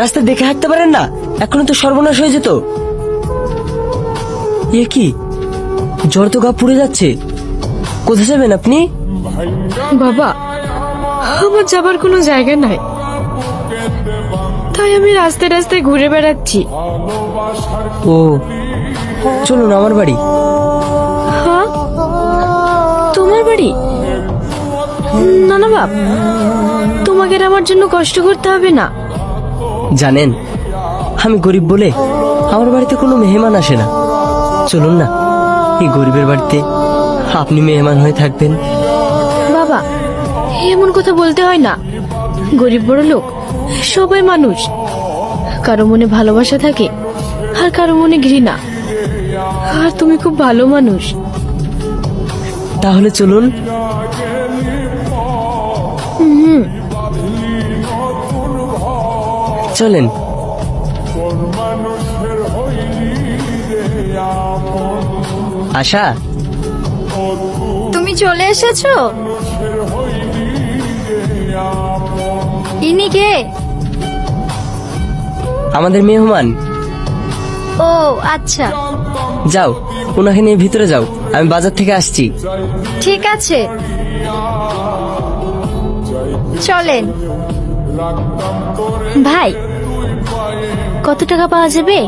রাস্তায় দেখে হাঁটতে পারেন না? এখনো তো সর্বনাশ হয়ে যেত। এ কি, জ্বর তো গা পুড়ে যাচ্ছে। কোথায় যাবেন আপনি? বাবা, আমার যাবার কোনো জায়গা নাই, তাই আমি রাস্তায় রাস্তায় ঘুরে বেড়াচ্ছি। ও, চলুন আমার বাড়ি। হ্যাঁ, তোমার বাড়ি? না না বাপ, তোমাকে আর আমার জন্য কষ্ট করতে হবে না। জানেন, আমি গরিব বলে আমার বাড়িতে কোনো মেহমান আসে না। চলুন না, এই গরিবের বাড়িতে আপনি মেহমান হয়ে থাকবেন। বাবা, এমন কথা বলতে হয় না। গরিব বড় লোক সবাই মানুষ, কারো মনে ভালোবাসা থাকে আর কারো মনে ঘৃণা। আর তুমি খুব ভালো মানুষ। তাহলে চলুন। চলেন। আশা, তুমি চলে এসেছো? ইনি কে? আমাদের মেহমান। ও আচ্ছা, যাও, ওনাকে নিয়ে ভিতরে যাও, আমি বাজার থেকে আসছি। ঠিক আছে, চলেন। ভাই, কত টাকা পাওয়া যাবে?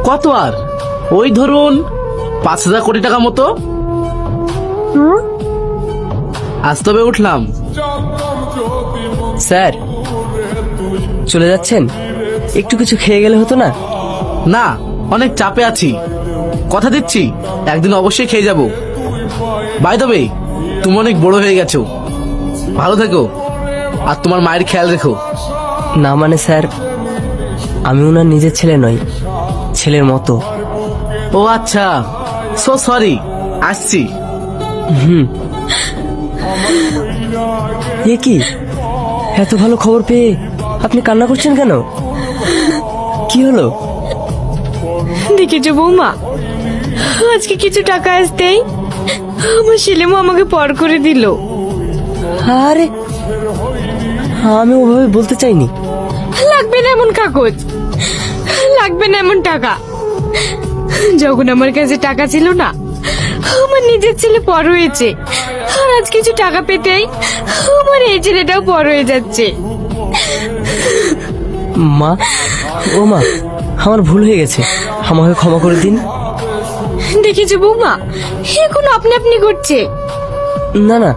কত আর, ওই ধরুন 5,000 কোটি টাকা মতো। আজ তবে উঠলাম। স্যার, চলে যাচ্ছেন? একটু কিছু খেয়ে গেলে হতো না? না, অনেক চাপে আছি। কথা দিচ্ছি একদিন অবশ্যই খেয়ে যাব। বাই দ্য ওয়ে, তুমি অনেক বড় হয়ে গেছো। ভালো থেকো, আর তোমার মায়ের খেয়াল রেখো। না মানে স্যার, আমি ওনার নিজের ছেলে নই, ছেলের মতো। ও আচ্ছা, সো সরি, আসছি। এ কি, এত ভালো খবর পেয়ে আপনি কান্না করছেন কেন? কি হলো? দেখেছো বৌমা, আজকে কিছু টাকা আসতেই আমার ছেলেমো আমাকে পর করে দিল। আরে, আমি ওভাবে বলতে চাইনি। লাগবে না এমন কাগজ, লাগবে না এমন টাকা। যখন আমার কাছে টাকা ছিল না, আমার নিজের ছেলে পর হয়েছে, আর আজ কিছু টাকা পেতেই আমার এই ছেলেটাও পর হয়ে যাচ্ছে। মা, ও মা, আমার ভুল হয়ে গেছে, আমাকে ক্ষমা করে দিন। দেখেছো বৌমা, এখন আপনি আপনি করছে। না না,